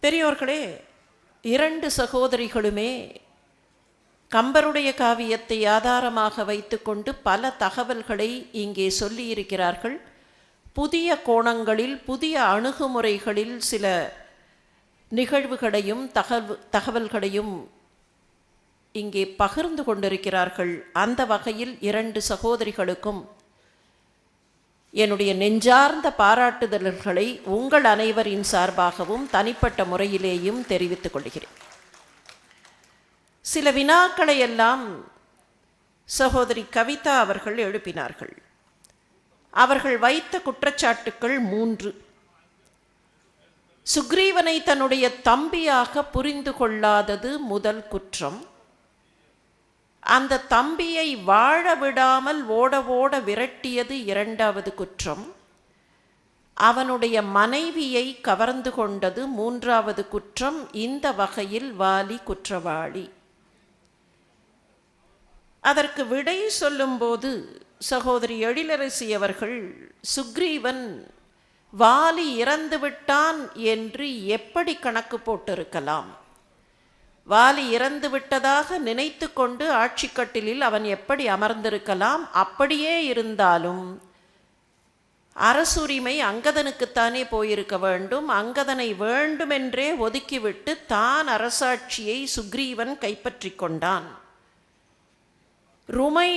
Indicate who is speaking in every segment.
Speaker 1: பெரியோர்களே, இரண்டு சகோதரிகளுமே கம்பருடைய காவியத்தை ஆதாரமாக வைத்துக்கொண்டு பல தகவல்களை இங்கே சொல்லியிருக்கிறார்கள். புதிய கோணங்களில், புதிய அணுகுமுறைகளில் சில நிகழ்வுகளையும் தகவல்களையும் இங்கே பகிர்ந்து கொண்டிருக்கிறார்கள். அந்த வகையில் இரண்டு சகோதரிகளுக்கும் என்னுடைய நெஞ்சார்ந்த பாராட்டுதல்களை உங்கள் அனைவரின் சார்பாகவும் தனிப்பட்ட முறையிலேயும் தெரிவித்துக் கொள்கிறேன். சில வினாக்களை எல்லாம் சகோதரி கவிதா அவர்கள் எழுப்பினார்கள். அவர்கள் வைத்த குற்றச்சாட்டுக்கள் 3. சுக்ரீவனை தன்னுடைய தம்பியாக புரிந்து கொள்ளாதது முதல் குற்றம். அந்த தம்பியை வாழ விடாமல் ஓட ஓட விரட்டியது 2வது குற்றம். அவனுடைய மனைவியை கவர்ந்து கொண்டது 3வது குற்றம். இந்த வகையில் வாலி குற்றவாளி. அதற்கு விடை சொல்லும்போது சகோதரி எழிலரசி அவர்கள், சுக்ரீவன் வாலி இறந்து விட்டான் என்று எப்படி கணக்கு போட்டிருக்கலாம்? வாலி இறந்து விட்டதாக நினைத்து கொண்டு ஆட்சிக்கட்டிலில் அவன் எப்படி அமர்ந்திருக்கலாம்? அப்படியே இருந்தாலும் அரசுரிமை அங்கதனுக்குத்தானே போயிருக்க வேண்டும். அங்கதனை வேண்டுமென்றே ஒதுக்கிவிட்டு தான் அரசாட்சியை சுக்ரீவன் கைப்பற்றி கொண்டான். ருமை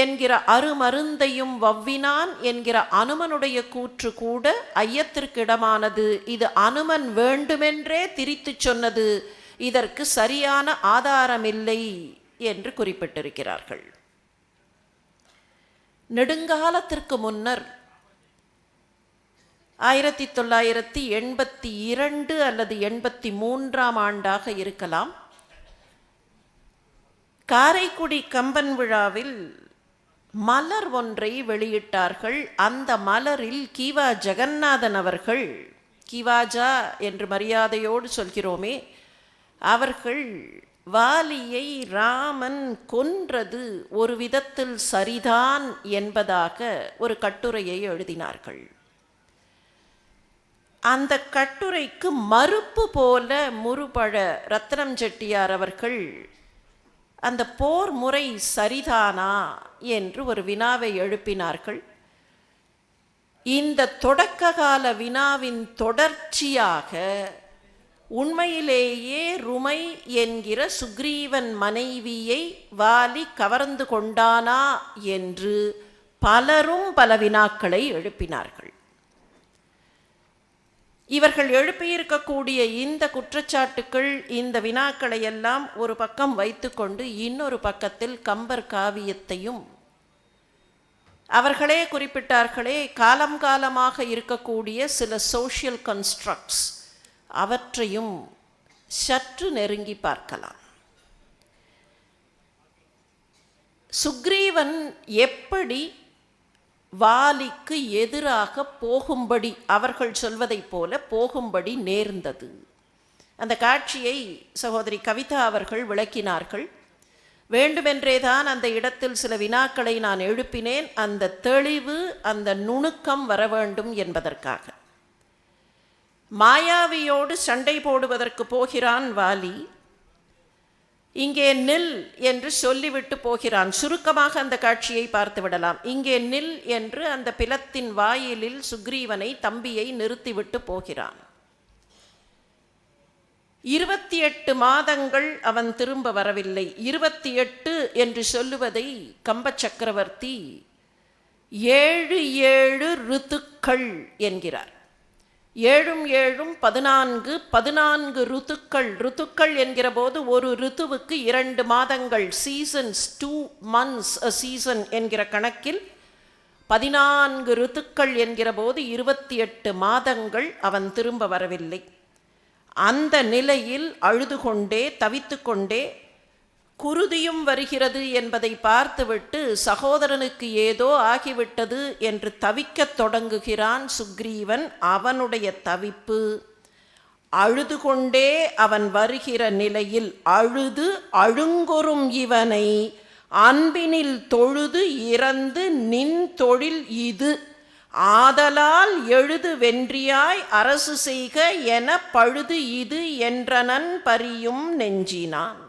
Speaker 1: என்கிற அருமருந்தையும் வவ்வினான் என்கிற அனுமனுடைய கூற்று கூட ஐயத்திற்கிடமானது. இது அனுமன் வேண்டுமென்றே திரித்து சொன்னது, இதற்கு சரியான ஆதாரமில்லை என்று குறிப்பிட்டிருக்கிறார்கள். நெடுங்காலத்திற்கு முன்னர் 1982 அல்லது 83ஆம் ஆண்டாக இருக்கலாம், காரைக்குடி கம்பன் விழாவில் மலர் ஒன்றை வெளியிட்டார்கள். அந்த மலரில் கீவா ஜெகநாதன் அவர்கள், கீவாஜா என்று மரியாதையோடு சொல்கிறோமே, அவர்கள் வாலியை ராமன் கொன்றது ஒரு விதத்தில் சரிதான் என்பதாக ஒரு கட்டுரையை எழுதினார்கள். அந்த கட்டுரைக்கு மறுப்பு போல முருபழ ரத்னம் செட்டியார் அவர்கள் அந்த போர் முறை சரிதானா என்று ஒரு வினாவை எழுப்பினார்கள். இந்த தொடக்க கால வினாவின் தொடர்ச்சியாக உண்மையிலேயே ருமை என்கிற சுக்ரீவன் மனைவியை வாலி கவர்ந்து கொண்டானா என்று பலரும் பல வினாக்களை எழுப்பினார்கள். இவர்கள் எழுப்பியிருக்கக்கூடிய இந்த குற்றச்சாட்டுக்கள், இந்த வினாக்களை எல்லாம் ஒரு பக்கம் வைத்துக்கொண்டு இன்னொரு பக்கத்தில் கம்பர் காவியத்தையும் அவர்களே குறிப்பிட்டார்களே காலம் காலமாக இருக்கக்கூடிய சில சோஷியல் கன்ஸ்ட்ரக்ட்ஸ், அவற்றையும் சற்று நெருங்கி பார்க்கலாம். சுக்ரீவன் எப்படி வாலிக்கு எதிராக போகும்படி, அவர்கள் சொல்வதைப் போல போகும்படி நேர்ந்தது, அந்த காட்சியை சகோதரி கவிதா அவர்கள் விளக்கினார்கள். வேண்டுமென்றேதான் அந்த இடத்தில் சில வினாக்களை நான் எழுப்பினேன், அந்த தெளிவு, அந்த நுணுக்கம் வர வேண்டும் என்பதற்காக. மாயாவியோடு சண்டை போடுவதற்கு போகிறான் வாலி. இங்கே நில் என்று சொல்லிவிட்டு போகிறான். சுருக்கமாக அந்த காட்சியை பார்த்து விடலாம். இங்கே நில் என்று அந்த பிலத்தின் வாயிலில் சுக்ரீவனை, தம்பியை நிறுத்திவிட்டு போகிறான். 28 மாதங்கள் அவன் திரும்ப வரவில்லை. 28 என்று சொல்லுவதை கம்ப சக்கரவர்த்தி 7 ரித்துக்கள் என்கிறார். 7 7 14, 14 ருத்துக்கள். ருத்துக்கள் என்கிற போது ஒரு ருத்துவுக்கு 2 மாதங்கள், சீசன்ஸ், 2 months a season என்கிற கணக்கில் 14 ருத்துக்கள் என்கிற போது 28 மாதங்கள் அவன் திரும்ப வரவில்லை. அந்த நிலையில் அழுது கொண்டே தவித்து கொண்டே, குருதியும் வருகிறது என்பதை பார்த்துவிட்டு சகோதரனுக்கு ஏதோ ஆகிவிட்டது என்று தவிக்கத் தொடங்குகிறான் சுக்ரீவன். அவனுடைய தவிப்பு, அழுது கொண்டே அவன் வருகிற நிலையில், அழுது அழுங்குறும் இவனை அன்பினில் தொழுது இறந்து நின் தொழில் இது ஆதலால் எழுது வென்றியாய் அரசு செய்க என பழுது இது என்றனன் பரியும் நெஞ்சினான்.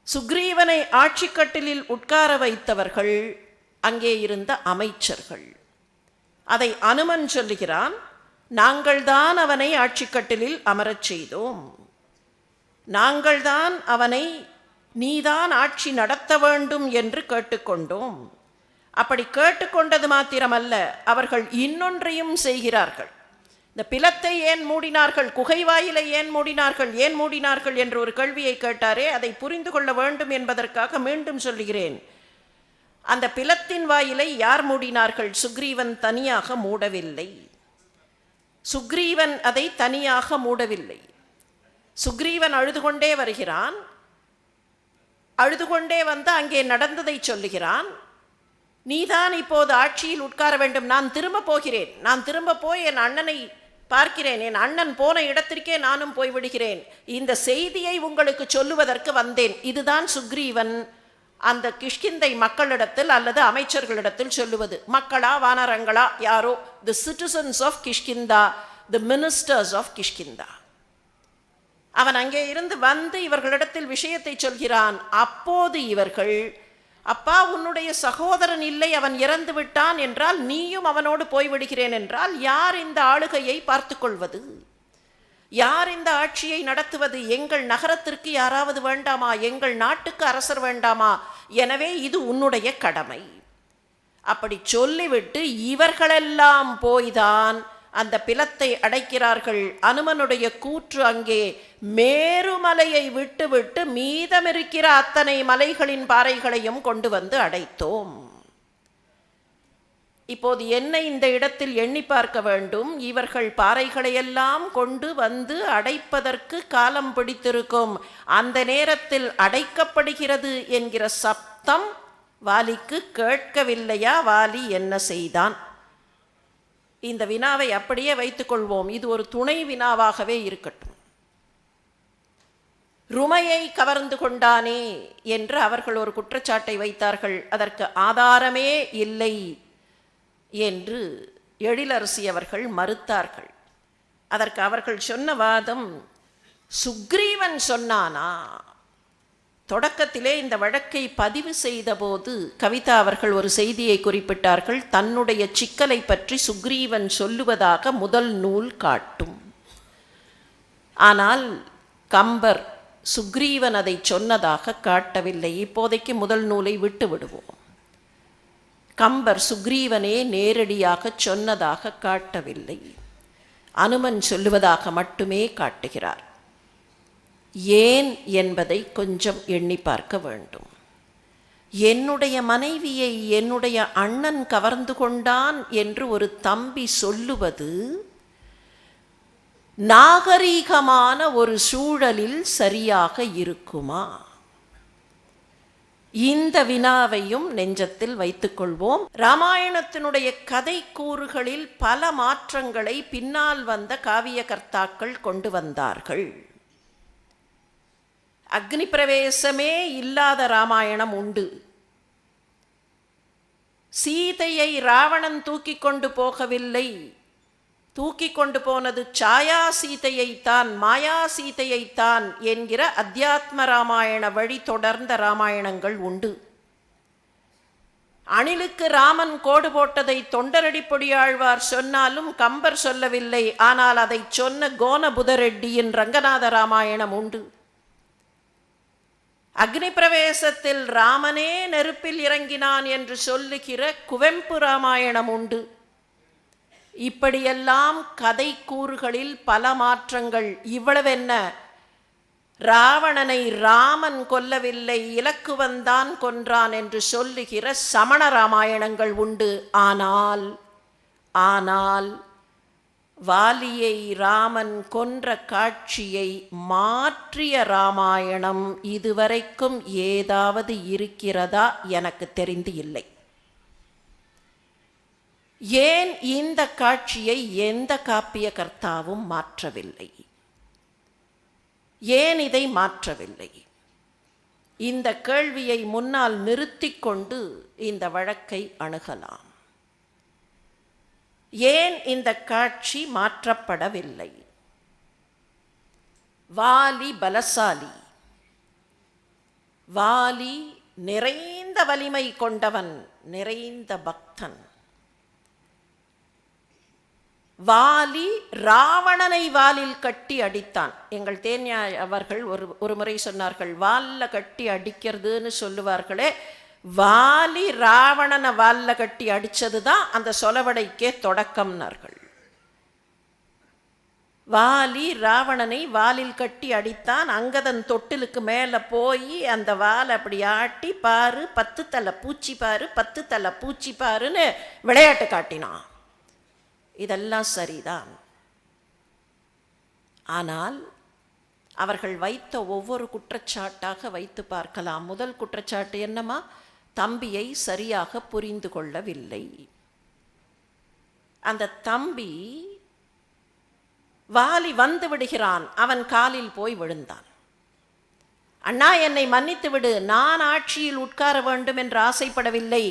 Speaker 1: சுக்ரீவனை ஆட்சிக்கட்டிலில் உட்கார வைத்தவர்கள் அங்கே இருந்த அமைச்சர்கள். அதை அனுமன் சொல்லுகிறான், நாங்கள்தான் அவனை ஆட்சிக்கட்டிலில் அமரச் செய்தோம், நாங்கள்தான் அவனை நீதான் ஆட்சி நடத்த வேண்டும் என்று கேட்டுக்கொண்டோம். அப்படி கேட்டுக்கொண்டது மாத்திரமல்ல, அவர்கள் இன்னொன்றையும் செய்கிறார்கள். இந்த பிலத்தை ஏன் மூடினார்கள், குகை வாயிலை ஏன் மூடினார்கள் என்று ஒரு கேள்வியை கேட்டாரே, அதை புரிந்து கொள்ள வேண்டும் என்பதற்காக மீண்டும் சொல்லுகிறேன். அந்த பிலத்தின் வாயிலை யார் மூடினார்கள்? சுக்ரீவன் தனியாக மூடவில்லை. சுக்ரீவன் அதை தனியாக மூடவில்லை. சுக்ரீவன் அழுது கொண்டே வருகிறான். அழுது கொண்டே வந்து அங்கே நடந்ததை சொல்லுகிறான். நீதான் இப்போது ஆட்சியில் உட்கார வேண்டும், நான் திரும்ப போகிறேன், நான் திரும்ப போய் என் அண்ணனை பார்க்கிறேன், என் அண்ணன் போன இடத்திற்கே நானும் போய்விடுகிறேன், இந்த செய்தியை உங்களுக்கு சொல்லுவதற்கு வந்தேன். இதுதான் சுக்ரீவன் அந்த கிஷ்கிந்தை மக்களிடத்தில் அல்லது அமைச்சர்களிடத்தில் சொல்லுவது. மக்களா வானரங்களா யாரோ, the citizens of Kishkindha, the ministers of Kishkindha. அவன் அங்கே இருந்து வந்து இவர்களிடத்தில் விஷயத்தை சொல்கிறான். அப்போது இவர்கள், அப்பா உன்னுடைய சகோதரன் இல்லை, அவன் இறந்து விட்டான் என்றால் நீயும் அவனோடு போய்விடுகிறேன் என்றால் யார் இந்த ஆளுகையை பார்த்து கொள்வது, யார் இந்த ஆட்சியை நடத்துவது? எங்கள் நகரத்திற்கு யாராவது வேண்டாமா? எங்கள் நாட்டுக்கு அரசர் வேண்டாமா? எனவே இது உன்னுடைய கடமை. அப்படி சொல்லிவிட்டு இவர்களெல்லாம் போய்தான் அந்த பிலத்தை அடைக்கிறார்கள். அனுமனுடைய கூற்று அங்கே, மேருமலையை விட்டுவிட்டு மீதமிருக்கிற அத்தனை மலைகளின் பாறைகளையும் கொண்டு வந்து அடைத்தோம். இப்போது என்னை இந்த இடத்தில் எண்ணி பார்க்க வேண்டும். இவர்கள் பாறைகளையெல்லாம் கொண்டு வந்து அடைப்பதற்கு காலம் பிடித்திருக்கும். அந்த நேரத்தில் அடைக்கப்படுகிறது என்கிற சப்தம் வாலிக்கு கேட்கவில்லையா? வாலி என்ன செய்தான்? இந்த வினாவை அப்படியே வைத்துக்கொள்வோம். இது ஒரு துணை வினாவாகவே இருக்கட்டும். ருமையை கவர்ந்து கொண்டானே என்று அவர்கள் ஒரு குற்றச்சாட்டை வைத்தார்கள். அதற்கு ஆதாரமே இல்லை என்று எழிலரசி அவர்கள் மறுத்தார்கள். அதற்கு அவர்கள் சொன்ன வாதம், சுக்ரீவன் சொன்னானா? தொடக்கத்திலே இந்த வழக்கை பதிவு செய்த போது கவிதா அவர்கள் ஒரு செய்தியை குறிப்பிட்டார்கள். தன்னுடைய சிக்கலை பற்றி சுக்ரீவன் சொல்லுவதாக முதல் நூல் காட்டும். ஆனால் கம்பர் சுக்ரீவன் அதை சொன்னதாக காட்டவில்லை. இப்போதைக்கு முதல் நூலை விட்டு விடுவோம். கம்பர் சுக்ரீவனே நேரடியாக சொன்னதாக காட்டவில்லை. அனுமன் சொல்லுவதாக மட்டுமே காட்டுகிறார். ஏன் என்பதை கொஞ்சம் எண்ணி பார்க்க வேண்டும். என்னுடைய மனைவியை என்னுடைய அண்ணன் கவர்ந்து கொண்டான் என்று ஒரு தம்பி சொல்லுவது நாகரீகமான ஒரு சூழலில் சரியாக இருக்குமா? இந்த வினாவையும் நெஞ்சத்தில் வைத்துக்கொள்வோம். ராமாயணத்தினுடைய கதை கூறுகளில் பல மாற்றங்களை பின்னால் வந்த காவிய கர்த்தாக்கள் கொண்டு வந்தார்கள். அக்னி பிரவேசமே இல்லாத ராமாயணம் உண்டு. சீதையை ராவணன் தூக்கி கொண்டு போகவில்லை, தூக்கி கொண்டு போனது சாயா சீதையைத்தான், மாயா சீதையைத்தான் என்கிற அத்தியாத்ம ராமாயண வழி தொடர்ந்த ராமாயணங்கள் உண்டு. அணிலுக்கு ராமன் கோடு போட்டதை தொண்டரடி பொடியாழ்வார் சொன்னாலும் கம்பர் சொல்லவில்லை. ஆனால் அதை சொன்ன கோனபுதரெட்டியின் ரங்கநாத ராமாயணம் உண்டு. அக்னி பிரவேசத்தில் ராமனே நெருப்பில் இறங்கினான் என்று சொல்லுகிற குவெம்பு ராமாயணம் உண்டு. இப்படியெல்லாம் கதை கூறுகளில் பல மாற்றங்கள். இவ்வளவென்ன, ராவணனை ராமன் கொல்லவில்லை, இலக்குவன்தான் கொன்றான் என்று சொல்லுகிற சமண ராமாயணங்கள் உண்டு. ஆனால் வாலியை ராமன் கொன்ற காட்சியை மாற்றிய ராமாயணம் இதுவரைக்கும் ஏதாவது இருக்கிறதா? எனக்கு தெரிந்து இல்லை. ஏன் இந்த காட்சியை எந்த காப்பிய கர்த்தாவும் மாற்றவில்லை? ஏன் இதை மாற்றவில்லை? இந்த கேள்வியை முன்னால் நிறுத்தி கொண்டு இந்த வழக்கை அணுகலாம். ஏன் இந்த காட்சி மாற்றப்படவில்லை? வாலி பலசாலி, வாலி நிறைந்த வலிமை கொண்டவன், நிறைந்த பக்தன். வாலி ராவணனை வாலில் கட்டி அடித்தான். எங்கள் தேன்யா அவர்கள் ஒரு முறை சொன்னார்கள், வாலில் கட்டி அடிக்கிறதுன்னு சொல்லுவார்களே, வாலி ராவணனை வாலில் கட்டி அடித்தது தான் அந்த சொலவடைக்கே தொடக்கம்னார்கள். வாலி ராவணனை வாலில் கட்டி அடித்தான். அங்கதன் தொட்டிலுக்கு மேலே போய் அந்த வாலை அப்படி ஆட்டி, பாரு 10 தலை பூச்சி பாரு, 10 தலை பூச்சி பாருன்னு விளையாட்டு காட்டினான். இதெல்லாம் சரிதான். ஆனால் அவர்கள் வைத்த ஒவ்வொரு குற்றச்சாட்டாக வைத்து பார்க்கலாம். முதல் குற்றச்சாட்டு என்னமா? தம்பியை சரியாக புரிந்து கொள்ளவில்லை. அந்த தம்பி வாலி வந்து விடுகிறான், அவன் காலில் போய் விழுந்தான். அண்ணா என்னை மன்னித்து விடு, நான் ஆட்சியில் உட்கார வேண்டும் என்று ஆசைப்படவில்லை,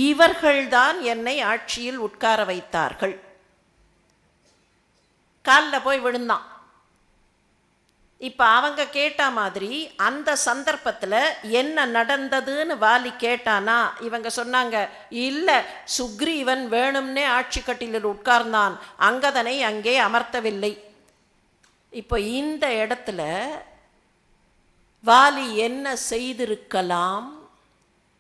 Speaker 1: இவர்கள்தான் என்னை ஆட்சியில் உட்கார வைத்தார்கள். காலில் போய் விழுந்தான். இப்போ அவங்க கேட்ட மாதிரி அந்த சந்தர்ப்பத்தில் என்ன நடந்ததுன்னு வாலி கேட்டானா? இவங்க சொன்னாங்க, இல்லை சுக்ரீவன் வேணும்னே ஆட்சி கட்டிலில் உட்கார்ந்தான், அங்கதனை அங்கே அமர்த்தவில்லை. இப்போ இந்த இடத்துல வாலி என்ன செய்திருக்கலாம்?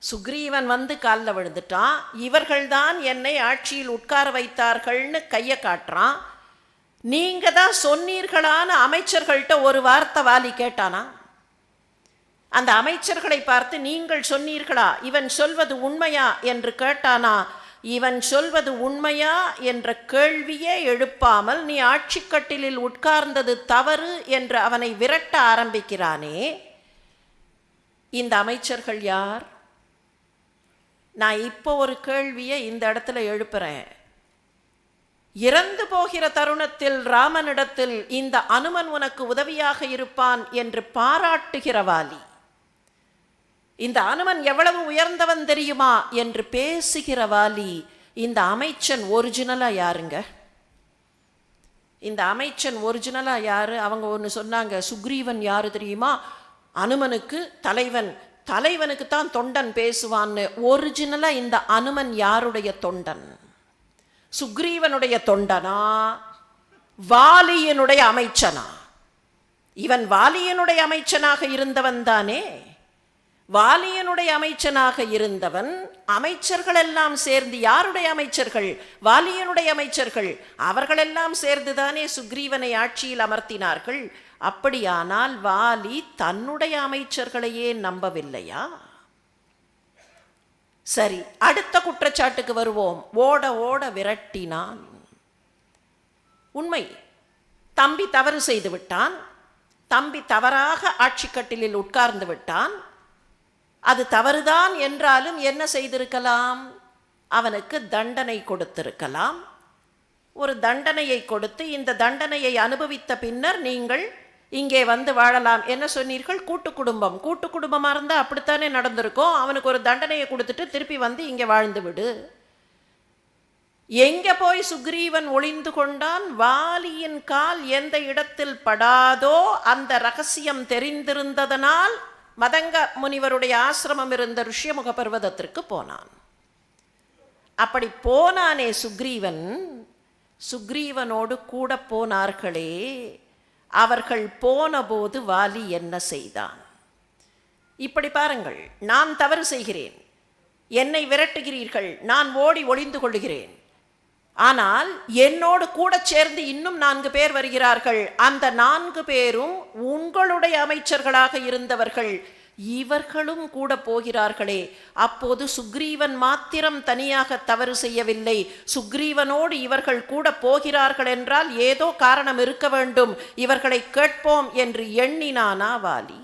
Speaker 1: சுக்ரீவன் வந்து காலில் விழுந்துட்டான், இவர்கள்தான் என்னை ஆட்சியில் உட்கார வைத்தார்கள்னு கையை காட்டுறான். நீங்க தான் சொன்னீர்களான அமைச்சர்கள்ட்ட ஒரு வார்த்தை வாலி கேட்டானா? அந்த அமைச்சர்களை பார்த்து நீங்கள் சொன்னீர்களா, இவன் சொல்வது உண்மையா என்று கேட்டானா? இவன் சொல்வது உண்மையா என்ற கேள்வியே எழுப்பாமல் நீ ஆட்சி கட்டிலில் உட்கார்ந்தது தவறு என்று அவனை விரட்ட ஆரம்பிக்கிறானே, இந்த அமைச்சர்கள் யார்? நான் இப்போ ஒரு கேள்வியை இந்த இடத்துல எழுப்புறேன். இறந்து போகிற தருணத்தில் ராமனிடத்தில் இந்த அனுமன் உனக்கு உதவியாக இருப்பான் என்று பாராட்டுகிற வாலி, இந்த அனுமன் எவ்வளவு உயர்ந்தவன் தெரியுமா என்று பேசுகிற வாலி, இந்த அமைச்சன் ஒரிஜினலா யாருங்க? இந்த அமைச்சன் ஒரிஜினலா யாரு? அவங்க ஒன்று சொன்னாங்க, சுக்ரீவன் யாரு தெரியுமா? அனுமனுக்கு தலைவன், தலைவனுக்கு தான் தொண்டன் பேசுவான்னு. ஒரிஜினலா இந்த அனுமன் யாருடைய தொண்டன்? சுக்ரீவனுடைய தொண்டனா, வாலியனுடைய அமைச்சனா? இவன் வாலியனுடைய அமைச்சனாக இருந்தவன் தானே. வாலியனுடைய அமைச்சனாக இருந்தவன், அமைச்சர்கள் எல்லாம் சேர்ந்து, யாருடைய அமைச்சர்கள்? வாலியனுடைய அமைச்சர்கள். அவர்களெல்லாம் சேர்ந்துதானே சுக்ரீவனை ஆட்சியில் அமர்த்தினார்கள். அப்படியானால் வாலி தன்னுடைய அமைச்சர்களையே நம்பவில்லையா? சரி, அடுத்த குற்றச்சாட்டுக்கு வருவோம். ஓட ஓட விரட்டினான். உண்மை, தம்பி தவறு செய்து விட்டான். தம்பி தவறாக ஆட்சி கட்டிலில் உட்கார்ந்து விட்டான். அது தவறுதான் என்றாலும் என்ன செய்திருக்கலாம்? அவனுக்கு தண்டனை கொடுத்திருக்கலாம். ஒரு தண்டனையை கொடுத்து, இந்த தண்டனையை அனுபவித்த பின்னர் நீங்கள் இங்கே வந்து வாழலாம். என்ன சொன்னீர்கள்? கூட்டு குடும்பம். கூட்டு குடும்பமாக இருந்தால் அப்படித்தானே நடந்திருக்கும். அவனுக்கு ஒரு தண்டனையை கொடுத்துட்டு திருப்பி வந்து இங்கே வாழ்ந்து விடு. எங்கே போய் சுக்ரீவன் ஒளிந்து கொண்டான்? வாலியின் கால் எந்த இடத்தில் படாதோ அந்த ரகசியம் தெரிந்திருந்ததனால் மதங்க முனிவருடைய ஆசிரமம் இருந்த ருஷ்யமுக பர்வதத்திற்கு போனான். அப்படி போனானே சுக்ரீவன், சுக்ரீவனோடு கூட போனார்களே, அவர்கள் போன போது வாலி என்ன செய்தான்? இப்படி பாருங்கள், நான் தவறு செய்கிறேன், என்னை விரட்டுகிறீர்கள், நான் ஓடி ஒளிந்து கொள்கிறேன். ஆனால் என்னோடு கூட சேர்ந்து இன்னும் 4 பேர் வருகிறார்கள். அந்த 4 பேரும் உங்களுடைய அமைச்சர்களாக இருந்தவர்கள். இவர்களும் கூட போகிறார்களே. அப்போது சுக்ரீவன் மாத்திரம் தனியாக தவறு செய்யவில்லை. சுக்ரீவனோடு இவர்கள் கூட போகிறார்கள் என்றால் ஏதோ காரணம் இருக்க வேண்டும், இவர்களை கேட்போம் என்று எண்ணினானா வாலி?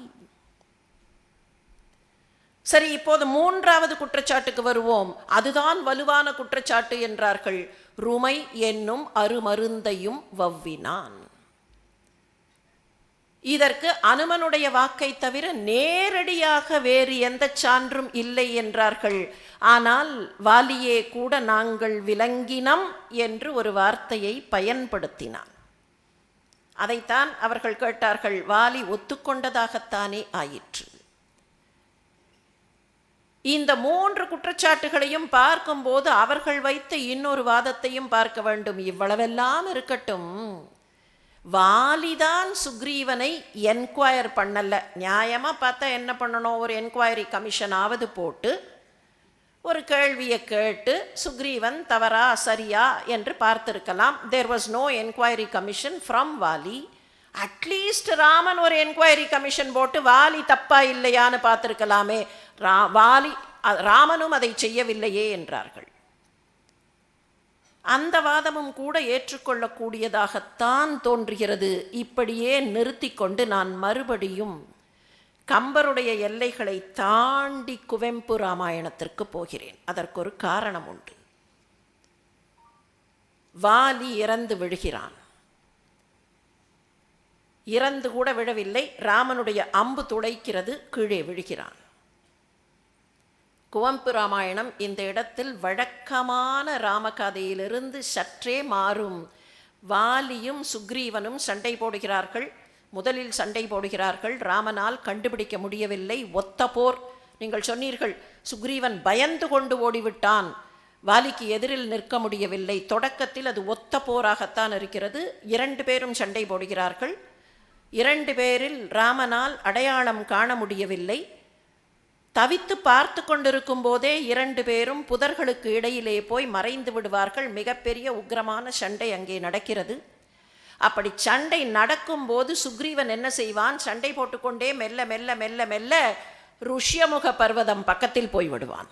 Speaker 1: சரி, இப்போது 3வது குற்றச்சாட்டுக்கு வருவோம். அதுதான் வலுவான குற்றச்சாட்டு என்றார்கள். ருமை என்னும் அருமருந்தையும் வவ்வினான். இதற்கு அனுமனுடைய வாக்கை தவிர நேரடியாக வேறு எந்த சான்றும் இல்லை என்றார்கள். ஆனால் வாலியே கூட நாங்கள் விலங்கினம் என்று ஒரு வார்த்தையை பயன்படுத்தினான். அதைத்தான் அவர்கள் கேட்டார்கள். வாலி ஒத்துக்கொண்டதாகத்தானே ஆயிற்று. இந்த 3 குற்றச்சாட்டுகளையும் பார்க்கும்போது அவர்கள் வைத்த இன்னொரு வாதத்தையும் பார்க்க வேண்டும். இவ்வளவெல்லாம் இருக்கட்டும், வாலிதான் சுக்ரீவனை என்கொயர் பண்ணல. நியாயமாக பார்த்தா என்ன பண்ணணும்? ஒரு என்கொயரி கமிஷனாவது போட்டு ஒரு கேள்வியை கேட்டு சுக்ரீவன் தவறா சரியா என்று பார்த்திருக்கலாம். There was no enquiry commission from Vali. At least Raman ஒரு என்கொயரி கமிஷன் போட்டு வாலி தப்பா இல்லையான்னு பார்த்திருக்கலாமே. ராமனும் அதை செய்யவில்லையே என்றார்கள். அந்த வாதமும் கூட ஏற்றுக்கொள்ளக்கூடியதாகத்தான் தோன்றுகிறது. இப்படியே நிறுத்தி கொண்டு நான் மறுபடியும் கம்பருடைய எல்லைகளை தாண்டி குவெம்பு ராமாயணத்திற்கு போகிறேன். அதற்கு ஒரு காரணம் உண்டு. வாலி இறந்து விழுகிறான். இறந்து கூட விழவில்லை, ராமனுடைய அம்பு துளைக்கிறது, கீழே விழுகிறான். குவெம்பு ராமாயணம் இந்த இடத்தில் வழக்கமான ராமகதையிலிருந்து சற்றே மாறும். வாலியும் சுக்ரீவனும் சண்டை போடுகிறார்கள். முதலில் சண்டை போடுகிறார்கள். ராமனால் கண்டுபிடிக்க முடியவில்லை. ஒத்த போர். நீங்கள் சொன்னீர்கள் சுக்ரீவன் பயந்து கொண்டு ஓடிவிட்டான், வாலிக்கு எதிரில் நிற்க முடியவில்லை. தொடக்கத்தில் அது ஒத்த போராகத்தான் இருக்கிறது. 2 பேரும் சண்டை போடுகிறார்கள். 2 பேரில் ராமனால் அடையாளம் காண முடியவில்லை. தவித்து பார்த்து கொண்டிருக்கும் போதே 2 பேரும் புதர்களுக்கு இடையிலே போய் மறைந்து விடுவார்கள். மிகப்பெரிய உக்கிரமான சண்டை அங்கே நடக்கிறது. அப்படி சண்டை நடக்கும்போது சுக்ரீவன் என்ன செய்வான்? சண்டை போட்டுக்கொண்டே மெல்ல மெல்ல மெல்ல மெல்ல ருஷ்யமுக பர்வதம் பக்கத்தில் போய்விடுவான்.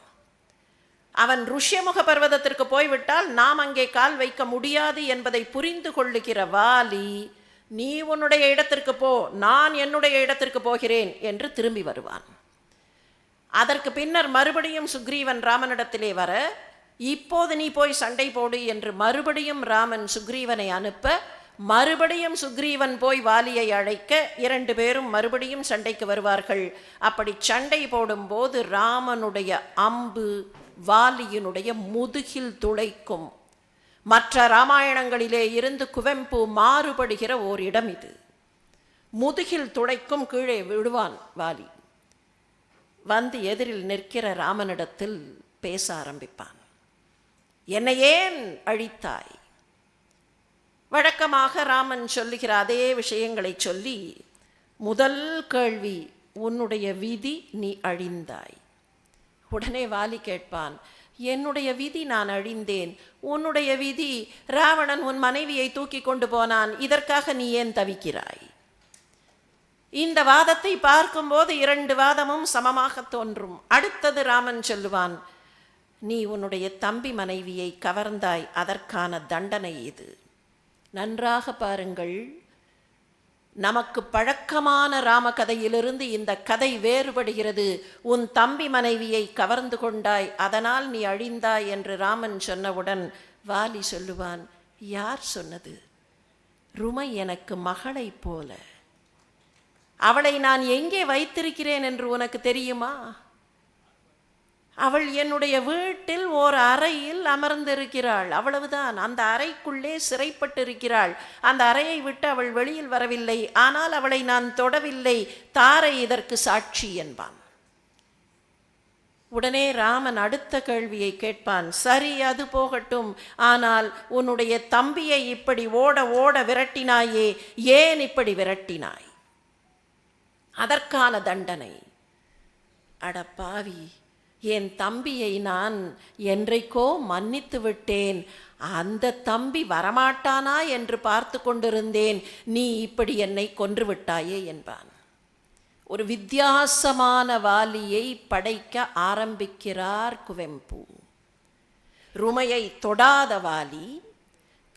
Speaker 1: அவன் ருஷ்யமுக பர்வதத்திற்கு போய்விட்டால் நாம் அங்கே கால் வைக்க முடியாது என்பதை புரிந்து கொள்ளுகிற வாலி, நீ உன்னுடைய இடத்திற்கு போ, நான் என்னுடைய இடத்திற்கு போகிறேன் என்று திரும்பி வருவான். அதற்கு பின்னர் மறுபடியும் சுக்ரீவன் ராமனிடத்திலே வர, இப்போது நீ போய் சண்டை போடு என்று மறுபடியும் ராமன் சுக்ரீவனை அனுப்ப, மறுபடியும் சுக்ரீவன் போய் வாலியை அழைக்க 2 பேரும் மறுபடியும் சண்டைக்கு வருவார்கள். அப்படி சண்டை போடும்போது ராமனுடைய அம்பு வாலியினுடைய முதுகில் துளைக்கும். மற்ற ராமாயணங்களிலே இருந்து குவெம்பு மாறுபடுகிற ஓரிடம் இது. முதுகில் துளைக்கும், கீழே விடுவான் வாலி. வந்து எதிரில் நிற்கிற ராமனிடத்தில் பேச ஆரம்பிப்பான். என்னை ஏன் அழித்தாய்? வழக்கமாக ராமன் சொல்லுகிற அதே விஷயங்களை சொல்லி, முதல் கேள்வி, உன்னுடைய விதி, நீ அழிந்தாய். உடனே வாலி கேட்பான், என்னுடைய விதி நான் அழிந்தேன், உன்னுடைய விதி ராவணன் உன் மனைவியை தூக்கி கொண்டு போனான், இதற்காக நீ ஏன் தவிக்கிறாய்? இந்த வாதத்தை பார்க்கும்போது 2 வாதமும் சமமாக தோன்றும். அடுத்தது ராமன் சொல்லுவான், நீ உன்னுடைய தம்பி மனைவியை கவர்ந்தாய், அதற்கான தண்டனை இது. நன்றாக பாருங்கள், நமக்கு பழக்கமான ராமகதையிலிருந்து இந்த கதை வேறுபடுகிறது. உன் தம்பி மனைவியை கவர்ந்து கொண்டாய், அதனால் நீ அழிந்தாய் என்று ராமன் சொன்னவுடன் வாலி சொல்லுவான், யார் சொன்னது? ருமை எனக்கு மகளை போல, அவளை நான் எங்கே வைத்திருக்கிறேன் என்று உனக்கு தெரியுமா? அவள் என்னுடைய வீட்டில் ஓர் அறையில் அமர்ந்திருக்கிறாள், அவ்வளவுதான். அந்த அறைக்குள்ளே சிறைப்பட்டிருக்கிறாள். அந்த அறையை விட்டு அவள் வெளியில் வரவில்லை. ஆனால் அவளை நான் தொடவில்லை, தாரை இதற்கு சாட்சி என்பான். உடனே ராமன் அடுத்த கேள்வியை கேட்பான், சரி அது போகட்டும், ஆனால் உன்னுடைய தம்பியை இப்படி ஓட ஓட விரட்டினாயே, ஏன் இப்படி விரட்டினாய்? அதற்கான தண்டனை. அட பாவி, என் தம்பியை நான் என்றைக்கோ மன்னித்து விட்டேன், அந்த தம்பி வரமாட்டானா என்று பார்த்து கொண்டிருந்தேன், நீ இப்படி என்னை கொன்று விட்டாயே என்பான். ஒரு வித்தியாசமான வாலியை படைக்க ஆரம்பிக்கிறார் குவெம்பு. ருமையை தொடாத வாலி,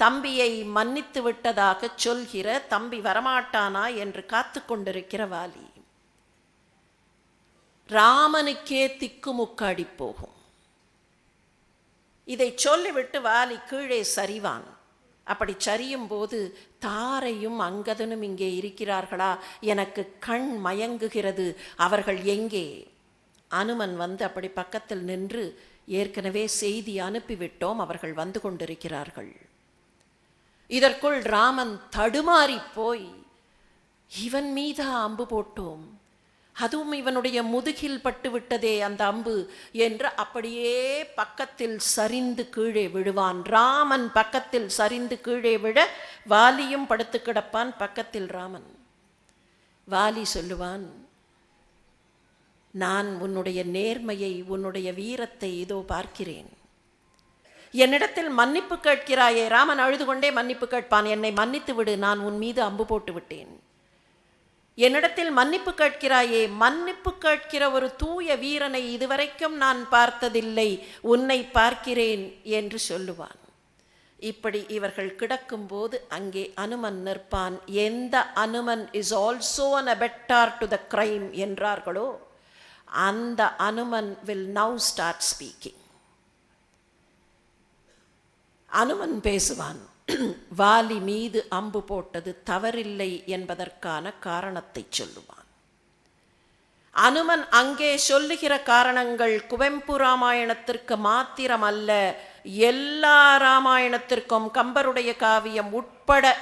Speaker 1: தம்பியை மன்னித்து விட்டதாக சொல்கிற, தம்பி வரமாட்டானா என்று காத்து கொண்டிருக்கிற வாலி. ராமனுக்கே திக்குமுக்காடி போகும். இதை சொல்லிவிட்டு வாலி கீழே சரிவான். அப்படி சரியும் போது தாரையும் அங்கதனும் இங்கே இருக்கிறார்களா? எனக்கு கண் மயங்குகிறது. அவர்கள் எங்கே? அனுமன் வந்து அப்படி பக்கத்தில் நின்று, ஏற்கனவே செய்தி அனுப்பிவிட்டோம், அவர்கள் வந்து கொண்டிருக்கிறார்கள். இதற்குள் ராமன் தடுமாறி போய், இவன் மீதா அம்பு போட்டோம், அதுவும் இவனுடைய முதுகில் பட்டு விட்டதே அந்த அம்பு என்று அப்படியே பக்கத்தில் சரிந்து கீழே விழுவான். ராமன் பக்கத்தில் சரிந்து கீழே விழ வாலியும் படுத்து கிடப்பான் பக்கத்தில் ராமன். வாலி சொல்லுவான், நான் உன்னுடைய நேர்மையை, உன்னுடைய வீரத்தை இதோ பார்க்கிறேன். என்னிடத்தில் மன்னிப்பு கேட்கிறாயே. ராமன் அழுது கொண்டே மன்னிப்பு கேட்பான். என்னை மன்னித்து விடு, நான் உன் மீது அம்பு போட்டு விட்டேன். என்னிடத்தில் மன்னிப்பு கேட்கிறாயே. மன்னிப்பு கேட்கிற ஒரு தூய வீரனை இதுவரைக்கும் நான் பார்த்ததில்லை, உன்னை பார்க்கிறேன் என்று சொல்லுவான். இப்படி இவர்கள் கிடக்கும்போது அங்கே அனுமன் நிற்பான். எந்த Hanuman is also an abettor to the crime என்றார்களோ அந்த Hanuman will now start speaking. Hanuman பேசுவான். வாலி மீது அம்பு போட்டது தவறில்லை என்பதற்கான காரணத்தை சொல்லுவான். அனுமன் அங்கே சொல்லுகிற காரணங்கள் குவெம்பு ராமாயணத்திற்கு மாத்திரம் அல்ல, எல்லா ராமாயணத்திற்கும், கம்பருடைய காவியம் உட்பட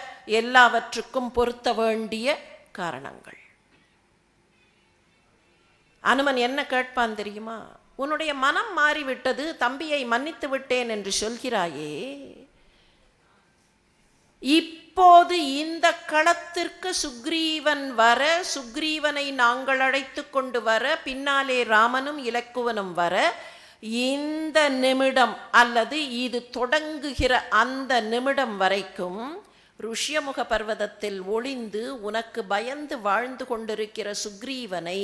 Speaker 1: எல்லாவற்றுக்கும் பொருத்த வேண்டிய காரணங்கள். அனுமன் என்ன கேட்பான் தெரியுமா? உன்னுடைய மனம் மாறிவிட்டது, தம்பியை மன்னித்து விட்டேன் என்று சொல்கிறாயே, இப்போது இந்த களத்திற்கு சுக்ரீவன் வர, சுக்ரீவனை நாங்கள் அழைத்து கொண்டு வர, பின்னாலே ராமனும் இலக்குவனும் வர, இந்த நிமிடம் அல்லது இது தொடங்குகிற அந்த நிமிடம் வரைக்கும் ருஷ்யமுக பர்வதத்தில் ஒளிந்து உனக்கு பயந்து வாழ்ந்து கொண்டிருக்கிற சுக்ரீவனை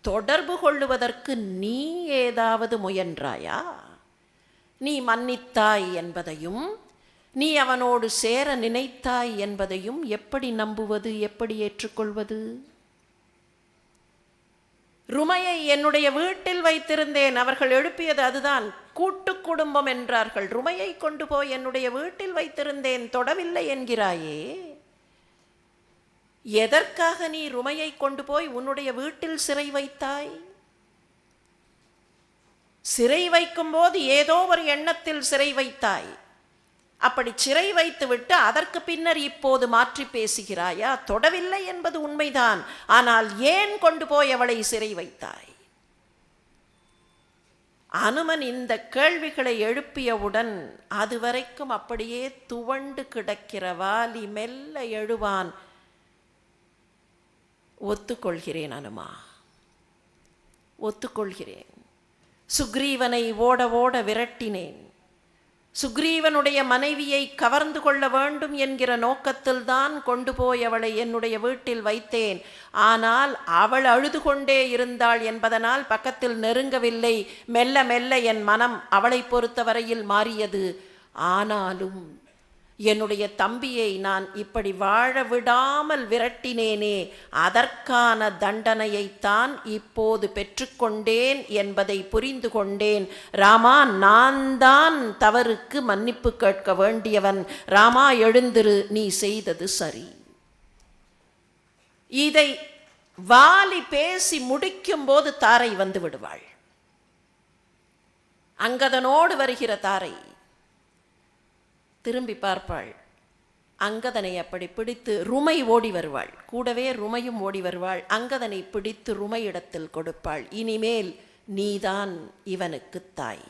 Speaker 1: தொடர்பு கொள்ளுவதற்கு நீ ஏதாவது முயன்றாயா? நீ மன்னித்தாய் என்பதையும், நீ அவனோடு சேர நினைத்தாய் என்பதையும் எப்படி நம்புவது, எப்படி ஏற்றுக்கொள்வது? ருமையை என்னுடைய வீட்டில் வைத்திருந்தேன், அவர்கள் எழுப்பியது அதுதான், கூட்டு குடும்பம் என்றார்கள். ருமையை கொண்டு போய் என்னுடைய வீட்டில் வைத்திருந்தேன், தொடவில்லை என்கிறாயே. எதற்காக நீ ருமையை கொண்டு போய் உன்னுடைய வீட்டில் சிறை வைத்தாய்? சிறை வைக்கும் போது ஏதோ ஒரு எண்ணத்தில் சிறை வைத்தாய். அப்படி சிறை வைத்துவிட்டு அதற்கு பின்னர் இப்போது மாற்றி பேசுகிறாயா? தொடவில்லை என்பது உண்மைதான், ஆனால் ஏன் கொண்டு போய் அவளை சிறை வைத்தாய்? அனுமன் இந்த கேள்விகளை எழுப்பியவுடன் அதுவரைக்கும் அப்படியே துவண்டு கிடக்கிற வாலி மெல்ல எழுவான். ஒத்துக்கொள்கிறேன் அனுமா, ஒத்துக்கொள்கிறேன். சுக்ரீவனை ஓட ஓட விரட்டினேன். சுக்ரீவனுடைய மனைவியை கவர்ந்து கொள்ள வேண்டும் என்கிற நோக்கத்தில் தான் கொண்டு போய் அவளை என்னுடைய வீட்டில் வைத்தேன். ஆனால் அவள் அழுது கொண்டே இருந்தாள் என்பதனால் பக்கத்தில் நெருங்கவில்லை. மெல்ல மெல்ல என் மனம் அவளை பொறுத்தவரையில் மாறியது. ஆனாலும் என்னுடைய தம்பியை நான் இப்படி வாழ விடாமல் விரட்டினேனே, அதற்கான தண்டனையைத்தான் இப்போது பெற்றுக்கொண்டேன் என்பதை புரிந்து கொண்டேன். ராமா, நான் தான் தவறுக்கு மன்னிப்பு கேட்க வேண்டியவன். ராமா, எழுந்திரு, நீ செய்தது சரி. இதை வாலி பேசி முடிக்கும் போது தாரை வந்து விடுவாள். அங்கதனோடு வருகிற தாரை திரும்பி பார்ப்பாள். அங்கதனை அப்படி பிடித்து ருமை ஓடி வருவாள். கூடவே ருமையும் ஓடி வருவாள். அங்கதனை பிடித்து ருமை இடத்தில் கொடுப்பாள். இனிமேல் நீதான் இவனுக்கு தாய்.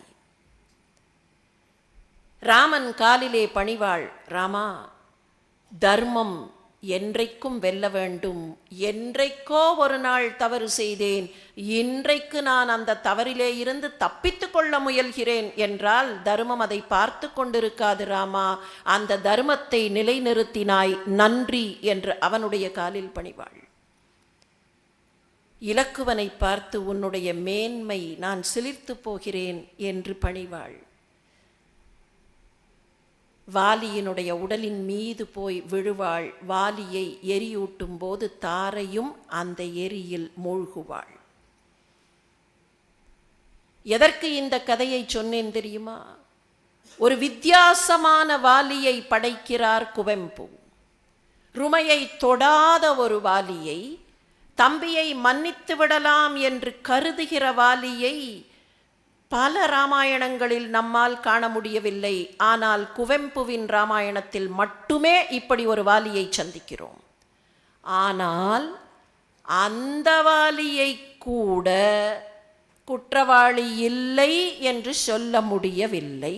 Speaker 1: ராமன் காலிலே பணிவாள். ராமா, தர்மம் என்றைக்கும் வெல்ல வேண்டும். என்றைக்கோ ஒரு நாள் தவறு செய்தேன், இன்றைக்கு நான் அந்த தவறிலே இருந்து தப்பித்து கொள்ள முயல்கிறேன் என்றால் தர்மம் அதை பார்த்து கொண்டிருக்காது. ராமா, அந்த தர்மத்தை நிலைநிறுத்தினாய், நன்றி என்று அவனுடைய காலில் பணிவாள். இலக்குவனை பார்த்து உன்னுடைய மேன்மை, நான் சிலிர்த்து போகிறேன் என்று பணிவாள். வாலியினுடைய உடலின் மீது போய் விழுவாள். வாலியை எரியூட்டும் போது தாரையும் அந்த எரியில் மூழ்குவாள். எதற்கு இந்த கதையை சொன்னேன் தெரியுமா? ஒரு வித்தியாசமான வாலியை படைக்கிறார் குவெம்பு. ருமையை தொடாத ஒரு வாலியை, தம்பியை மன்னித்து விடலாம் என்று கருதுகிற வாலியை பல ராமாயணங்களில் நம்மால் காண முடியவில்லை. ஆனால் குவெம்புவின் ராமாயணத்தில் மட்டுமே இப்படி ஒரு வாலியை சந்திக்கிறோம். ஆனால் அந்த வாலியை கூட குற்றவாளி இல்லை என்று சொல்ல முடியவில்லை.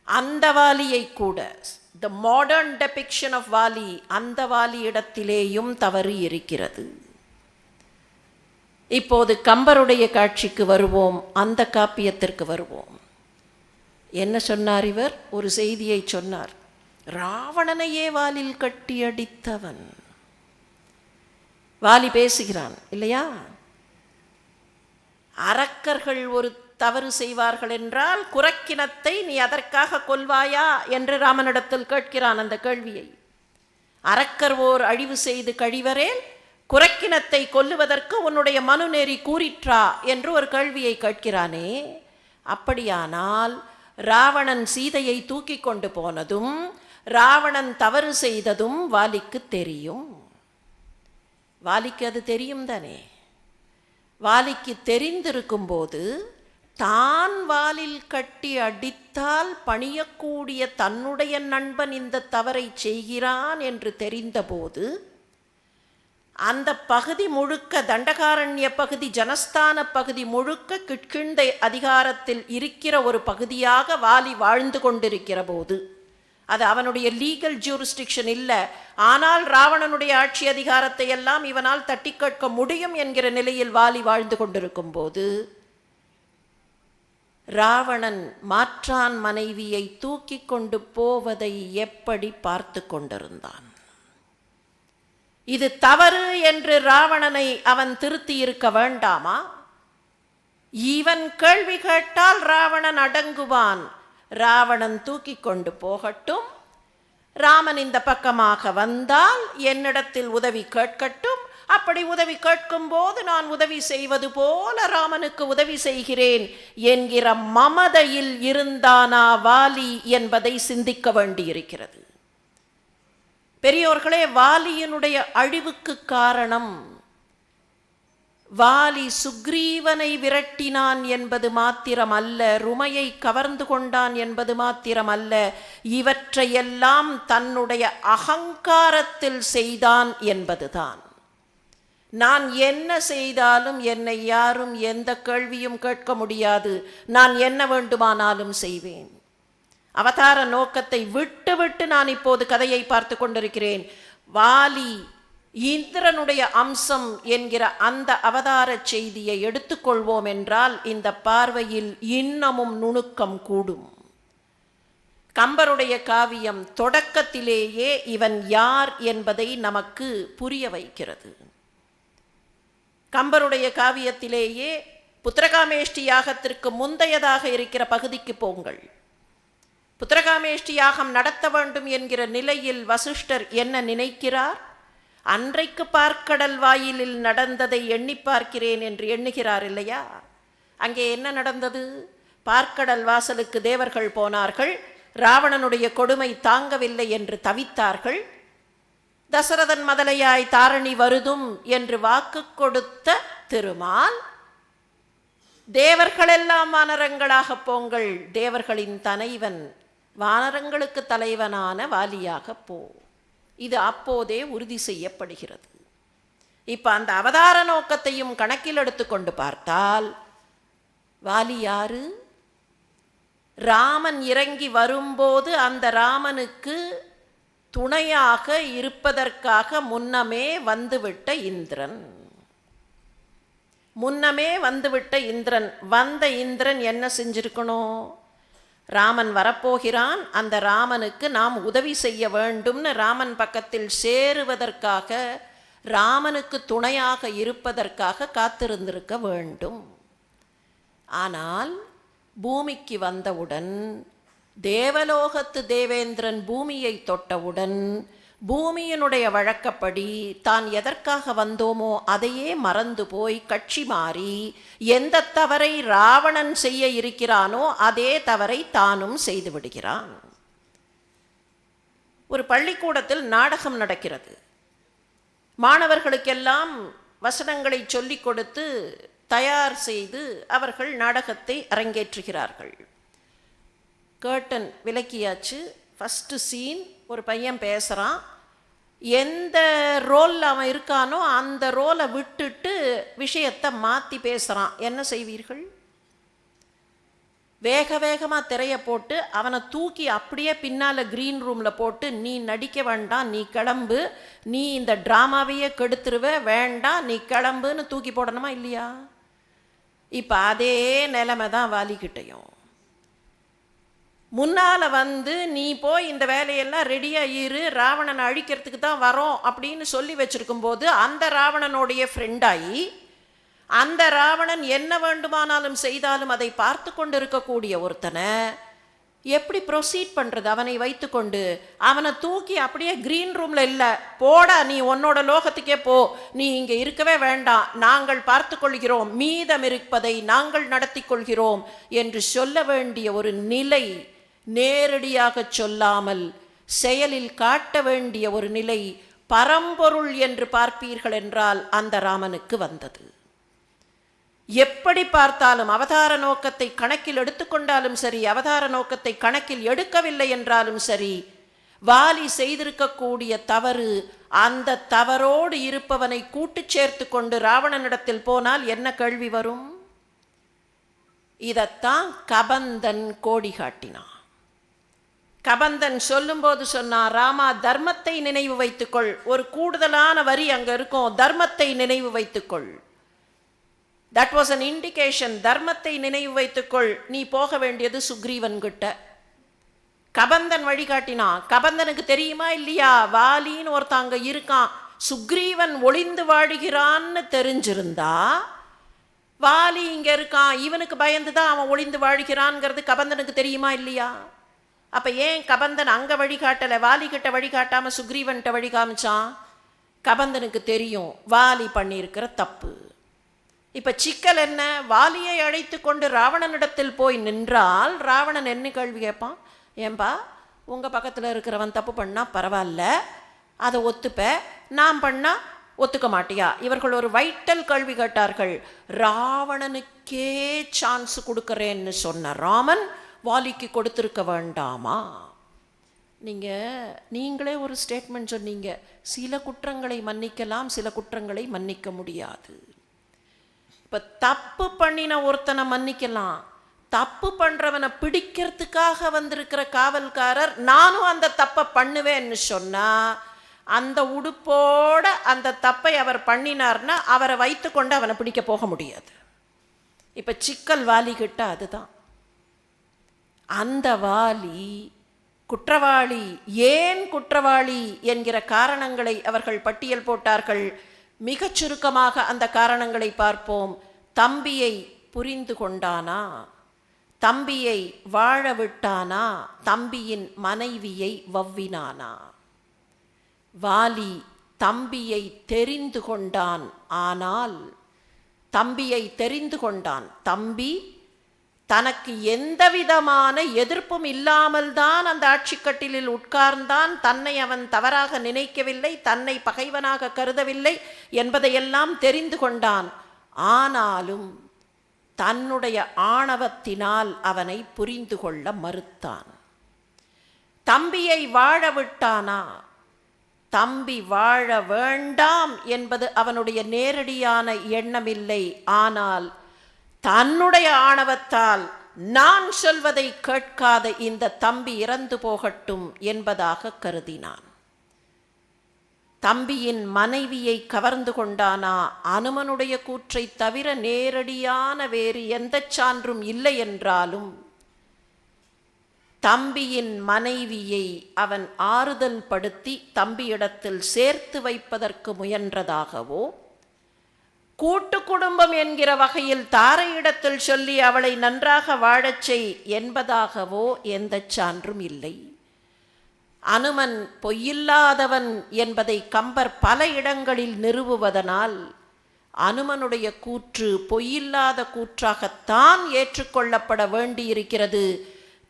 Speaker 1: அந்த வாலியை கூட, the modern depiction of Vaali, அந்த வாலியிடத்திலேயும் தவறு இருக்கிறது. இப்போது கம்பருடைய காட்சிக்கு வருவோம், அந்த காப்பியத்திற்கு வருவோம். என்ன சொன்னார் இவர்? ஒரு செய்தியை சொன்னார். ராவணனையே வாலில் கட்டி அடித்தவன். வாலி பேசுகிறான் இல்லையா? அரக்கர்கள் ஒரு தவறு செய்வார்கள் என்றால் குரக்கினத்தை நீ அதற்காக கொல்வாயா என்று ராமனிடத்தில் கேட்கிறான் அந்த கேள்வியை. அரக்கர் ஓர் அழிவு செய்து கழிவரேல் குரக்கினத்தை கொல்லுவதற்கு உன்னுடைய மனுநெறி கூறிற்றா என்று ஒரு கேள்வியை கேட்கிறானே. அப்படியானால் ராவணன் சீதையை தூக்கி கொண்டு போனதும் ராவணன் தவறு செய்ததும் வாலிக்கு தெரியும். வாலிக்கு அது தெரியும் தானே. வாலிக்கு தெரிந்திருக்கும் போது தான் வாலில் கட்டி அடித்தால் பணியக்கூடிய தன்னுடைய நண்பன் இந்த தவறை செய்கிறான் என்று தெரிந்தபோது அந்த பகுதி முழுக்க, தண்டகாரண்ய பகுதி, ஜனஸ்தான பகுதி முழுக்க கிட்கிந்தை அதிகாரத்தில் இருக்கிற ஒரு பகுதியாக வாலி வாழ்ந்து கொண்டிருக்கிற போது, அது அவனுடைய லீகல் ஜூரிஸ்டிக்ஷன் இல்லை, ஆனால் ராவணனுடைய ஆட்சி அதிகாரத்தை எல்லாம் இவனால் தட்டி கேட்க முடியும் என்கிற நிலையில் வாலி வாழ்ந்து கொண்டிருக்கும் போது ராவணன் மாற்றான் மனைவியை தூக்கி கொண்டு போவதை எப்படி பார்த்து கொண்டிருந்தான்? இது தவறு என்று ராவணனை அவன் திருத்தி இருக்க வேண்டாமா? இவன் கேள்வி கேட்டால் ராவணன் அடங்குவான். ராவணன் தூக்கி கொண்டு போகட்டும், ராமன் இந்த பக்கமாக வந்தால் என்னிடத்தில் உதவி கேட்கட்டும், அப்படி உதவி கேட்கும் போது நான் உதவி செய்வது போல ராமனுக்கு உதவி செய்கிறேன் என்கிற மமதையில் இருந்தானா வாலி என்பதை சிந்திக்க வேண்டியிருக்கிறது. பெரியோர்களே, வாலியினுடைய அழிவுக்கு காரணம் வாலி சுக்ரீவனை விரட்டினான் என்பது மாத்திரம் அல்ல, ருமையை கவர்ந்து கொண்டான் என்பது மாத்திரம் அல்ல, இவற்றையெல்லாம் தன்னுடைய அகங்காரத்தில் செய்தான் என்பதுதான். நான் என்ன செய்தாலும் என்னை யாரும் எந்த கேள்வியும் கேட்க முடியாது, நான் என்ன வேண்டுமானாலும் செய்வேன். அவதார நோக்கத்தை விட்டு விட்டு நான் இப்போது கதையை பார்த்து கொண்டிருக்கிறேன். வாலி இந்திரனுடைய அம்சம் என்கிற அந்த அவதார செய்தியை எடுத்துக்கொள்வோம் என்றால் இந்த பார்வையில் இன்னமும் நுணுக்கம் கூடும். கம்பருடைய காவியம் தொடக்கத்திலேயே இவன் யார் என்பதை நமக்கு புரிய வைக்கிறது. கம்பருடைய காவியத்திலேயே புத்திரகாமேஷ்டி யாகத்திற்கு முந்தையதாக இருக்கிற பகுதிக்கு போங்கள். புத்திரகாமேஷ்டி யாகம் நடத்த வேண்டும் என்கிற நிலையில் வசிஷ்டர் என்ன நினைக்கிறார்? அன்றைக்கு பார்க்கடல் வாயிலில் நடந்ததை எண்ணி பார்க்கிறேன் என்று எண்ணுகிறார் இல்லையா? அங்கே என்ன நடந்தது? பார்க்கடல் வாசலுக்கு தேவர்கள் போனார்கள், ராவணனுடைய கொடுமை தாங்கவில்லை என்று தவித்தார்கள். தசரதன் மதலையாய் தாரணி வருதும் என்று வாக்கு கொடுத்த திருமால், தேவர்களெல்லாம் வானரங்களாக போங்கள், தேவர்களின் தலைவன் வானரங்களுக்கு தலைவனான வாலியாக போ, இது அப்போதே உறுதி செய்யப்படுகிறது. இப்ப அந்த அவதார நோக்கத்தையும் கணக்கில் எடுத்துக்கொண்டு பார்த்தால் வாலி யாரு? ராமன் இறங்கி வரும்போது அந்த ராமனுக்கு துணையாக இருப்பதற்காக முன்னமே வந்துவிட்ட இந்திரன். வந்த இந்திரன் என்ன செஞ்சிருக்கணும்? ராமன் வரப்போகிறான், அந்த ராமனுக்கு நாம் உதவி செய்ய வேண்டும்னு ராமன் பக்கத்தில் சேருவதற்காக, ராமனுக்கு துணையாக இருப்பதற்காக காத்திருந்திருக்க வேண்டும். ஆனால் பூமிக்கு வந்தவுடன், தேவலோகத்து தேவேந்திரன் பூமியை தொட்டவுடன் பூமியினுடைய வழக்கப்படி தான் எதற்காக வந்தோமோ அதையே மறந்து போய் கட்சி மாறி எந்த தவறை ராவணன் செய்ய இருக்கிறானோ அதே தவறை தானும் செய்து விடுகிறான். ஒரு பள்ளிக்கூடத்தில் நாடகம் நடக்கிறது. மாணவர்களுக்கெல்லாம் வசனங்களை சொல்லிக் கொடுத்து தயார் செய்து அவர்கள் நாடகத்தை அரங்கேற்றுகிறார்கள். கேர்டன் விலக்கியாச்சு. ஃபஸ்ட்டு சீன், ஒரு பையன் பேசுகிறான். எந்த ரோலில் அவன் இருக்கானோ அந்த ரோலை விட்டுட்டு விஷயத்தை மாற்றி பேசுகிறான். என்ன செய்வீர்கள்? வேக வேகமாக திரையை போட்டு அவனை தூக்கி அப்படியே பின்னால் க்ரீன் ரூமில் போட்டு, நீ நடிக்க வேண்டாம், நீ கிளம்பு, நீ இந்த ட்ராமாவையே கெடுத்துருவ, வேண்டாம், நீ கிளம்புன்னு தூக்கி போடணுமா இல்லையா? இப்போ அதே நிலைமை தான் வாலிக்கிட்டையும். முன்னால் வந்து நீ போய் இந்த வேலையெல்லாம் ரெடியாக இரு, ராவணனை அழிக்கிறதுக்கு தான் வரோம் அப்படின்னு சொல்லி வச்சுருக்கும்போது அந்த ராவணனுடைய ஃப்ரெண்டாகி அந்த ராவணன் என்ன வேண்டுமானாலும் செய்தாலும் அதை பார்த்து கொண்டு இருக்கக்கூடிய ஒருத்தனை எப்படி ப்ரொசீட் பண்ணுறது? அவனை வைத்துக்கொண்டு அவனை தூக்கி அப்படியே க்ரீன் ரூமில் இல்லை, போடா நீ உன்னோட லோகத்துக்கே போ, நீ இங்கே இருக்கவே வேண்டாம், நாங்கள் பார்த்து கொள்கிறோம், மீதம் இருப்பதை நாங்கள் நடத்தி கொள்கிறோம் என்று சொல்ல வேண்டிய ஒரு நிலை, நேரடியாக சொல்லாமல் செயலில் காட்ட வேண்டிய ஒரு நிலை பரம்பொருள் என்று பார்ப்பீர்கள் என்றால் அந்த ராமனுக்கு வந்தது. எப்படி பார்த்தாலும் அவதார நோக்கத்தை கணக்கில் எடுத்துக்கொண்டாலும் சரி, அவதார நோக்கத்தை கணக்கில் எடுக்கவில்லை என்றாலும் சரி, வாலி செய்திருக்கக்கூடிய தவறு, அந்த தவறோடு இருப்பவனை கூட்டு சேர்த்து கொண்டு ராவணனிடத்தில் போனால் என்ன கேள்வி வரும்? இதத்தான் கபந்தன் கோடி காட்டினான். கபந்தன் சொல்லும்போது சொன்னான், ராமா தர்மத்தை நினைவு வைத்துக்கொள். ஒரு கூடுதலான வரி அங்கே இருக்கும், தர்மத்தை நினைவு வைத்துக்கொள். That was an indication. தர்மத்தை நினைவு வைத்துக்கொள். நீ போக வேண்டியது சுக்ரீவன் கிட்ட. கபந்தன் வழிகாட்டினான். கபந்தனுக்கு தெரியுமா இல்லையா, வாலின்னு ஒருத்தங்க இருக்கான், சுக்ரீவன் ஒளிந்து வாழுகிறான்னு தெரிஞ்சிருந்தா, வாலி இங்கே இருக்கான், இவனுக்கு பயந்துதான் அவன் ஒளிந்து வாழுகிறான்ங்கிறது கபந்தனுக்கு தெரியுமா இல்லையா? அப்போ ஏன் கபந்தன் அங்கே வழிகாட்டலை, வாலிக்கிட்ட வழிகாட்டாமல் சுக்ரீவன்கிட்ட வழி காமிச்சான்? கபந்தனுக்கு தெரியும் வாலி பண்ணியிருக்கிற தப்பு. இப்போ சிக்கல் என்ன? வாலியை அழைத்து கொண்டு ராவணனிடத்தில் போய் நின்றால் ராவணன் என்ன கேள்வி கேட்பான்? ஏன்பா, உங்கள் பக்கத்தில் இருக்கிறவன் தப்பு பண்ணால் பரவாயில்ல, அதை ஒத்துப்ப, நான் பண்ணால் ஒத்துக்க மாட்டியா? இவர்கள் ஒரு வைட்டல் கேள்வி கேட்டார்கள். ராவணனுக்கே சான்ஸ் கொடுக்குறேன்னு சொன்ன ராமன் வாலிக்கு கொடுத்துருக்க வேண்டாமா? நீங்களே ஒரு ஸ்டேட்மெண்ட் சொன்னீங்க, சில குற்றங்களை மன்னிக்கலாம், சில குற்றங்களை மன்னிக்க முடியாது. இப்போ தப்பு பண்ணின ஒருத்தனை மன்னிக்கலாம், தப்பு பண்ணுறவனை பிடிக்கிறதுக்காக வந்திருக்கிற காவல்காரர் நானும் அந்த தப்பை பண்ணுவேன்னு சொன்னால், அந்த உடுப்போட அந்த தப்பை அவர் பண்ணினார்னா அவரை வைத்து கொண்டு அவனை பிடிக்க போக முடியாது. இப்போ சிக்கல் வாலிக்கிட்ட அதுதான். அந்த வாலி குற்றவாளி. ஏன் குற்றவாளி என்கிற காரணங்களை அவர்கள் பட்டியல் போட்டார்கள். மிகச் சுருக்கமாக அந்த காரணங்களை பார்ப்போம். தம்பியை புரிந்து கொண்டானா, தம்பியை வாழ விட்டானா, தம்பியின் மனைவியை வவ்வினானா? வாலி தம்பியை தெரிந்து கொண்டான். ஆனால் தம்பியை தெரிந்து கொண்டான். தம்பி தனக்கு எந்தவிதமான எதிர்ப்பும் இல்லாமல் தான் அந்த ஆட்சிக்கட்டிலில் உட்கார்ந்தான். தன்னை அவன் தவறாக நினைக்கவில்லை, தன்னை பகைவனாக கருதவில்லை என்பதையெல்லாம் தெரிந்து கொண்டான். ஆனாலும் தன்னுடைய ஆணவத்தினால் அவனை புரிந்து கொள்ள மறுத்தான். தம்பியை வாழ விட்டானா? தம்பி வாழ வேண்டாம் என்பது அவனுடைய நேரடியான எண்ணமில்லை. ஆனால் தன்னுடைய ஆணவத்தால் நான் சொல்வதை கேட்காத இந்த தம்பி இறந்து போகட்டும் என்பதாக கருதினான். தம்பியின் மனைவியை கவர்ந்து கொண்டானா? அனுமனுடைய கூற்றை தவிர நேரடியான வேறு எந்த சான்றும் இல்லை என்றாலும் தம்பியின் மனைவியை அவன் ஆறுதல் படுத்தி தம்பியிடத்தில் சேர்த்து வைப்பதற்கு முயன்றதாகவோ, கூட்டு குடும்பம் என்கிற வகையில் தாரையிடத்தில் சொல்லி அவளை நன்றாக வாழச் செய் என்பதாகவோ எந்த சான்றும் இல்லை. அனுமன் பொய்யில்லாதவன் என்பதை கம்பர் பல இடங்களில் நிறுவுவதனால் அனுமனுடைய கூற்று பொய்யில்லாத கூற்றாகத்தான் ஏற்றுக்கொள்ளப்பட வேண்டியிருக்கிறது.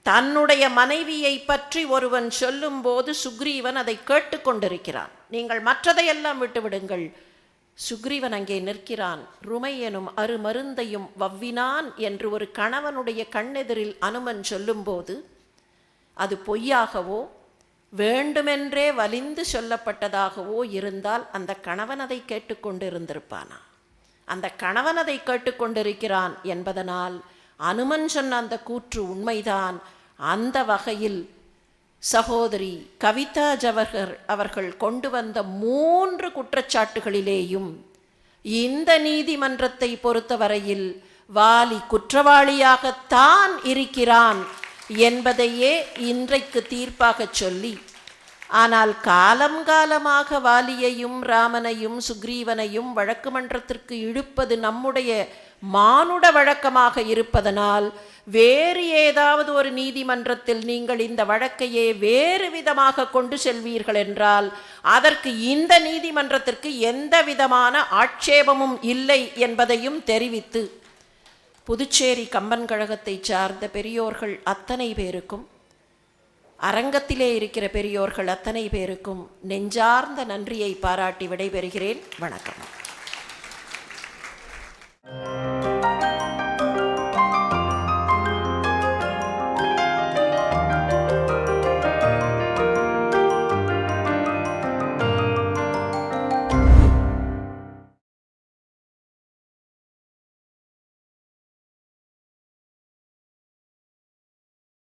Speaker 1: தன்னுடைய மனைவியை பற்றி ஒருவன் சொல்லும்போது சுக்ரீவன் அதை கேட்டுக்கொண்டிருக்கிறான். நீங்கள் மற்றதையெல்லாம் விட்டுவிடுங்கள். சுக்ரீவன் அங்கே நிற்கிறான். ருமை எனும் அருமருந்தையும் வவ்வினான் என்று ஒரு கணவனுடைய கண்ணெதிரில் அனுமன் சொல்லும்போது அது பொய்யாகவோ வேண்டுமென்றே வலிந்து சொல்லப்பட்டதாகவோ இருந்தால் அந்த கணவன் அதை கேட்டுக்கொண்டு இருந்திருப்பானா? அந்த கணவன் அதை கேட்டுக்கொண்டிருக்கிறான் என்பதனால் அனுமன் சொன்ன அந்த கூற்று உண்மைதான். அந்த வகையில் சகோதரி கவிதா ஜவஹர் அவர்கள் கொண்டு வந்த 3 குற்றச்சாட்டுகளிலேயும் இந்த நீதிமன்றத்தை பொறுத்தவரையில் வாலி குற்றவாளியாகத்தான் இருக்கிறான் என்பதையே இன்றைக்கு தீர்ப்பாக சொல்லி, ஆனால் காலம் காலமாக வாலியையும் ராமனையும் சுக்ரீவனையும் வழக்கு மன்றத்திற்கு இழுப்பது நம்முடைய மானுட வழக்கமாக இருப்பதனால் வேறு ஏதாவது ஒரு நீதிமன்றத்தில் நீங்கள் இந்த வழக்கையே வேறு விதமாக கொண்டு செல்வீர்கள் என்றால் அதற்கு இந்த நீதிமன்றத்திற்கு எந்த விதமான ஆட்சேபமும் இல்லை என்பதையும் தெரிவித்து, புதுச்சேரி கம்பன் கழகத்தை சார்ந்த பெரியோர்கள் அத்தனை பேருக்கும், அரங்கத்திலே இருக்கிற பெரியோர்கள் அத்தனை பேருக்கும் நெஞ்சார்ந்த நன்றியை பாராட்டி விடைபெறுகிறேன். வணக்கம்.